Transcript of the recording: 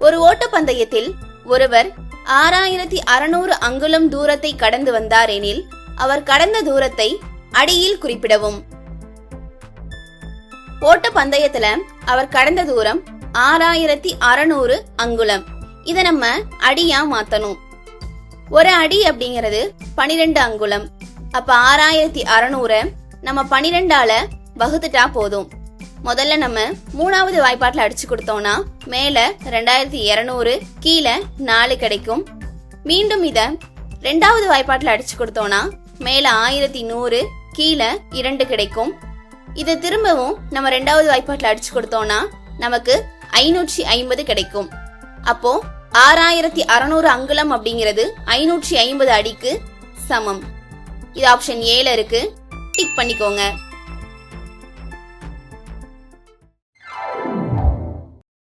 ஒரு ஓட்டப்பந்தயத்தில் ஒருவர் 6600 அங்குலம் தூரத்தை கடந்து வந்தார் எனில் அவர் கடந்த தூரத்தை அடியில் குறிப்பிடவும். ஓட்ட பந்தயத்துல அவர் கடந்த தூரம் 6600 அங்குலம். இத நம்ம அடியா மாத்தணும். ஒரு அடி அப்படிங்கிறது 12 அங்குலம். அப்ப 6600 நம்ம 12ஆல வகுத்துட்டா போதும். முதல்ல நம்ம மூணாவது வாய்ப்பாட்டுல அடிச்சு கொடுத்தோம்னா மேல 2200, கீழே 4 கிடைக்கும். மீண்டும் இத ரெண்டாவது வாய்ப்பாட்டுல அடிச்சு கொடுத்தோம்னா மேல 1100, கீழே 2 கிடைக்கும். இதை திரும்பவும் நம்ம ரெண்டாவது வாய்ப்பாட்டுல அடிச்சு கொடுத்தோம்னா நமக்கு 550 கிடைக்கும். அப்போ 6600 அங்குலம் அப்படிங்கிறது 550 அடிக்கு சமம். இது ஆப்ஷன் ஏல இருக்கு. டிக் பண்ணிக்கோங்க.